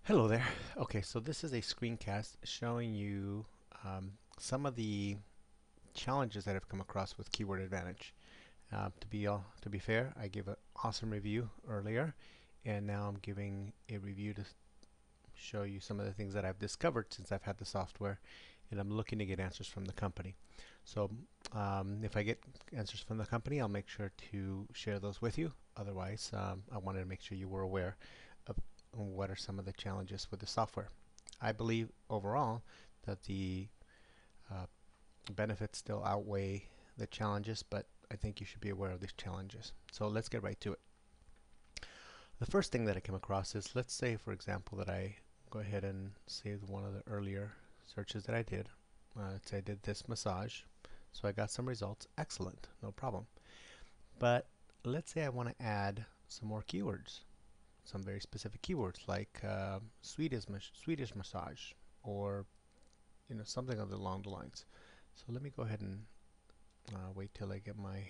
Hello there. Okay, so this is a screencast showing you some of the challenges that I've come across with Keyword Advantage. To be fair, I gave an awesome review earlier, and now I'm giving a review to show you some of the things that I've discovered since I've had the software, and I'm looking to get answers from the company. So if I get answers from the company, I'll make sure to share those with you. Otherwise, I wanted to make sure you were aware of what are some of the challenges with the software. I believe overall that the uh, benefits still outweigh the challenges, but I think you should be aware of these challenges. So let's get right to it. The first thing that I came across is, let's say for example that I go ahead and save one of the earlier searches that I did. Let's say I did this massage, so I got some results. Excellent, no problem. But let's say I want to add some more keywords, some very specific keywords like Swedish massage, or something along the lines. So let me go ahead and wait till I get my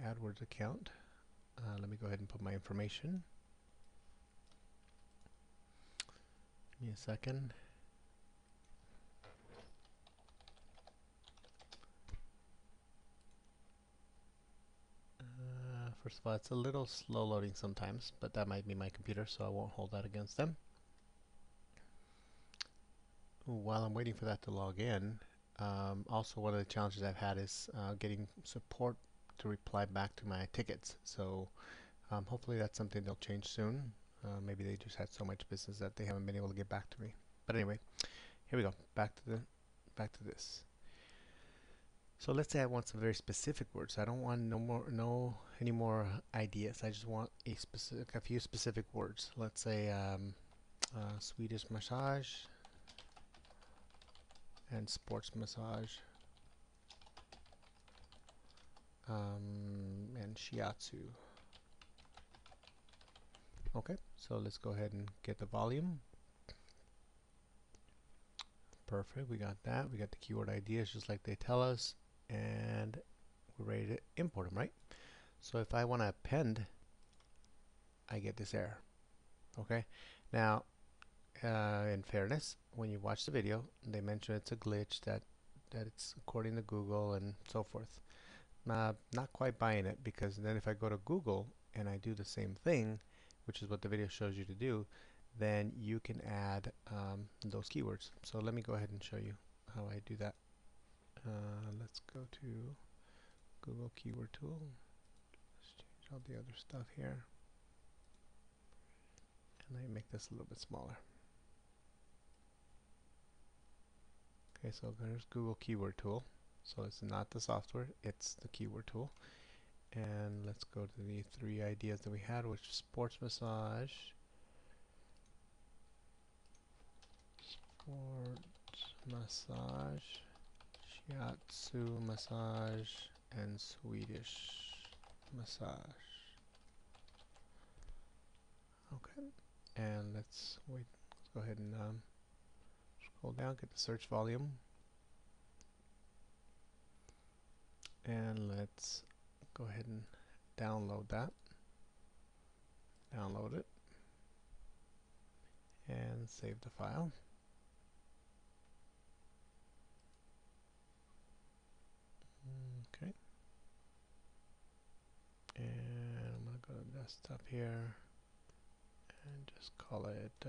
AdWords account. Let me go ahead and put my information. Give me a second. First of all, it's a little slow loading sometimes, but that might be my computer, so I won't hold that against them. While I'm waiting for that to log in, also one of the challenges I've had is getting support to reply back to my tickets. So hopefully that's something they'll change soon. Maybe they just had so much business that they haven't been able to get back to me. But anyway, here we go. Back to this. So let's say I want some very specific words. I don't want no any more ideas. I just want a few specific words. Let's say Swedish massage and sports massage, and shiatsu. Okay, so let's go ahead and get the volume. Perfect, we got that. We got the keyword ideas just like they tell us, and we're ready to import them, right? So if I want to append, I get this error. Okay, now in fairness, when you watch the video, they mention it's a glitch, that it's according to Google and so forth. Not quite buying it, because then if I go to Google and I do the same thing, which is what the video shows you to do, then you can add those keywords. So let me go ahead and show you how I do that. Let's go to Google Keyword Tool. Let's change all the other stuff here, and let me make this a little bit smaller. Okay, so there's Google Keyword Tool. So it's not the software, it's the keyword tool. And let's go to the three ideas that we had, which is sports massage, shiatsu massage, and Swedish massage. Okay, and let's go ahead and scroll down, get the search volume, and let's go ahead and download that. Download it and save the file. Okay, and I'm going to go to desktop here and just call it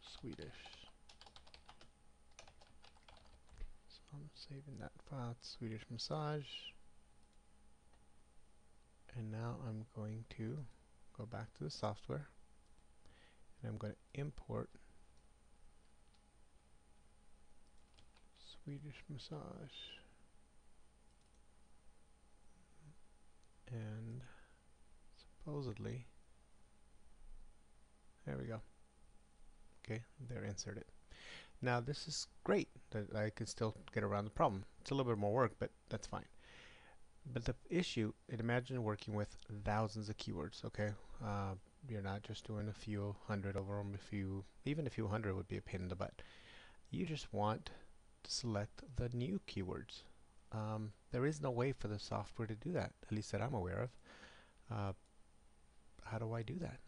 Swedish. So I'm saving that file, Swedish massage. And now I'm going to go back to the software, and I'm going to import Swedish massage. And supposedly, there we go. Okay, they're inserted. Now this is great that I can still get around the problem. It's a little bit more work, but that's fine. But the issue, imagine working with thousands of keywords, okay? You're not just doing a few hundred over them. Even a few hundred would be a pain in the butt. You just want to select the new keywords. There is no way for the software to do that, at least that I'm aware of. How do I do that?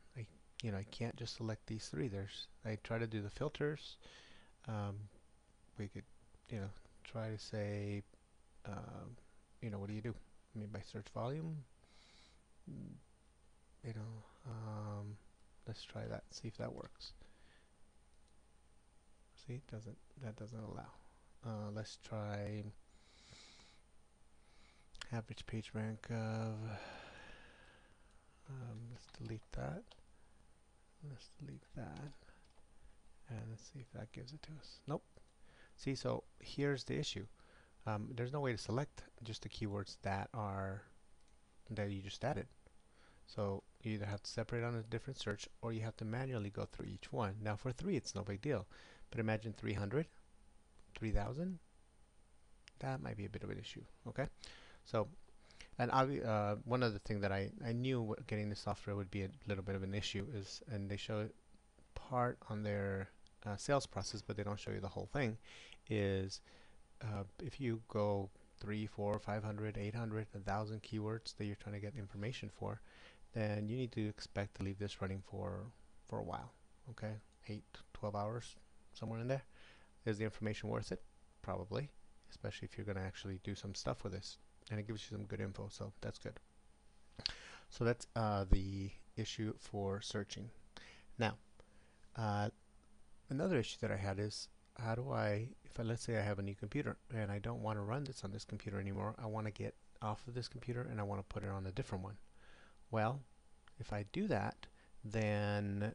you know, I can't just select these three. I try to do the filters. Um, we could, you know, try to say, um, you know, what do you do? I mean, by search volume, mm, you know, let's try that, see if that works. See, that doesn't allow. Let's try average page rank of, let's delete that. Let's delete that. And let's see if that gives it to us. Nope. See, so here's the issue. There's no way to select just the keywords that you just added. So you either have to separate on a different search, or you have to manually go through each one. Now for 3, it's no big deal. But imagine 300, 3,000. That might be a bit of an issue. Okay. So, and one other thing that I knew getting the software would be a little bit of an issue is, and they show part on their sales process, but they don't show you the whole thing, is if you go 3, 4, 500, 800, 1,000 keywords that you're trying to get information for, then you need to expect to leave this running for a while. Okay, 8, 12 hours, somewhere in there. Is the information worth it? Probably, especially if you're going to actually do some stuff with this, and it gives you some good info, so that's good. So that's the issue for searching. Now, another issue that I had is, how do I, let's say I have a new computer and I don't want to run this on this computer anymore, I want to get off of this computer and I want to put it on a different one. Well, if I do that, then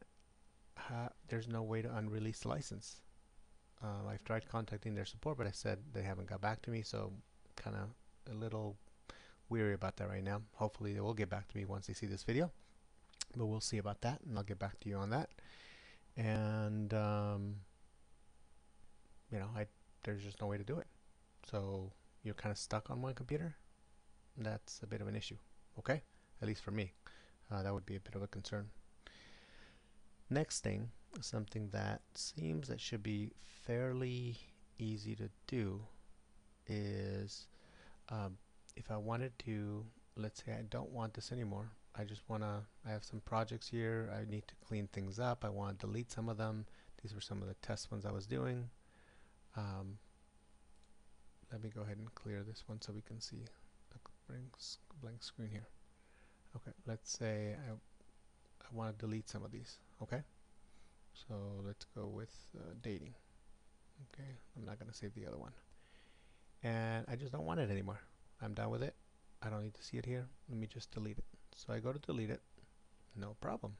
there's no way to unrelease the license. I've tried contacting their support, but I said they haven't got back to me, so kind of a little weary about that right now. Hopefully they will get back to me once they see this video, but we'll see about that, and I'll get back to you on that. And you know, there's just no way to do it. So you're kind of stuck on one computer. That's a bit of an issue. Okay, at least for me, that would be a bit of a concern. Next thing, something that seems that should be fairly easy to do is if I wanted to, let's say I don't want this anymore, I have some projects here, I need to clean things up, I want to delete some of them. These were some of the test ones I was doing. Let me go ahead and clear this one so we can see a blank screen here. Okay, let's say I want to delete some of these. Okay, so let's go with dating. Okay, I'm not going to save the other one. And I just don't want it anymore. I'm done with it. I don't need to see it here. Let me just delete it. So I go to delete it. No problem.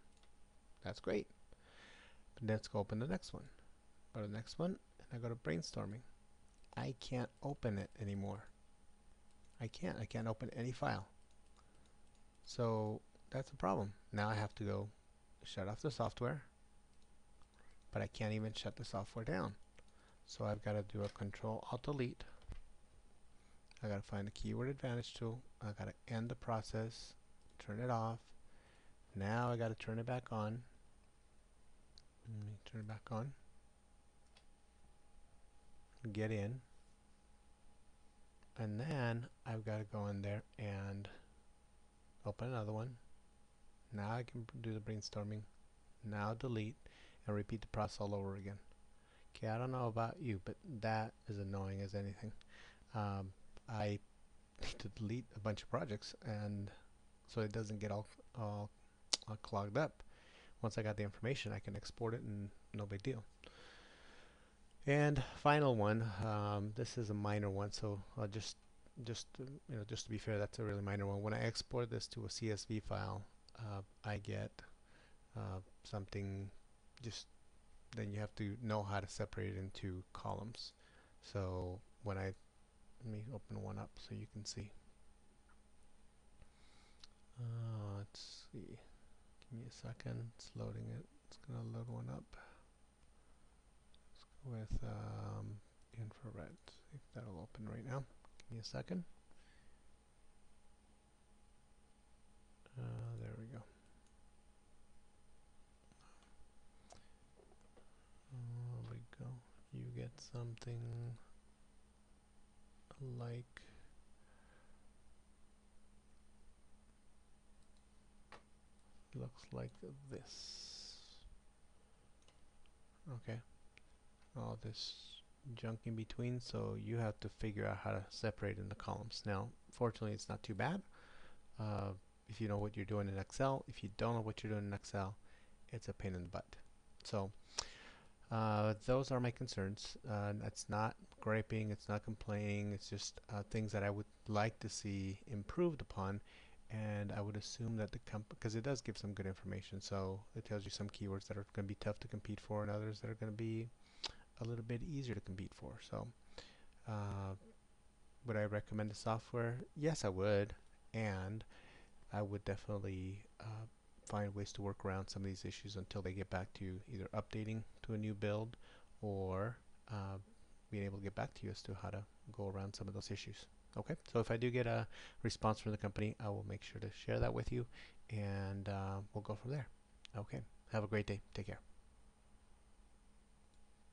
That's great. But let's go open the next one. Go to the next one, and I go to brainstorming. I can't open it anymore. I can't open any file. So that's a problem. Now I have to go shut off the software, but I can't even shut the software down. So I've got to do a Control-Alt-Delete. I got to find the Keyword Advantage tool. I got to end the process, turn it off. Now I got to turn it back on. Let me turn it back on. Get in. And then I've got to go in there and open another one. Now I can do the brainstorming. Now delete and repeat the process all over again. Okay, I don't know about you, but that is annoying as anything. I need to delete a bunch of projects, and so it doesn't get all clogged up. Once I got the information, I can export it and no big deal. And final one, this is a minor one, so I'll just to be fair, that's a really minor one. When I export this to a CSV file, I get something. Then you have to know how to separate it into columns. So let me open one up so you can see. Let's see. Give me a second. It's loading it. It's gonna load one up. Let's go with infrared. See if that'll open right now. Give me a second. There we go. There we go. You get something like looks like this. Okay, all this junk in between, so you have to figure out how to separate in the columns. Now, fortunately, it's not too bad. Uh, if you know what you're doing in Excel. If you don't know what you're doing in Excel, it's a pain in the butt. So those are my concerns. It's not griping, it's not complaining, it's just things that I would like to see improved upon. And I would assume that the because it does give some good information. So it tells you some keywords that are going to be tough to compete for, and others that are going to be a little bit easier to compete for. So uh, would I recommend the software? Yes, I would. And I would definitely find ways to work around some of these issues until they get back to either updating to a new build or being able to get back to you as to how to go around some of those issues. Okay, so if I do get a response from the company, I will make sure to share that with you, and we'll go from there. Okay, have a great day. Take care.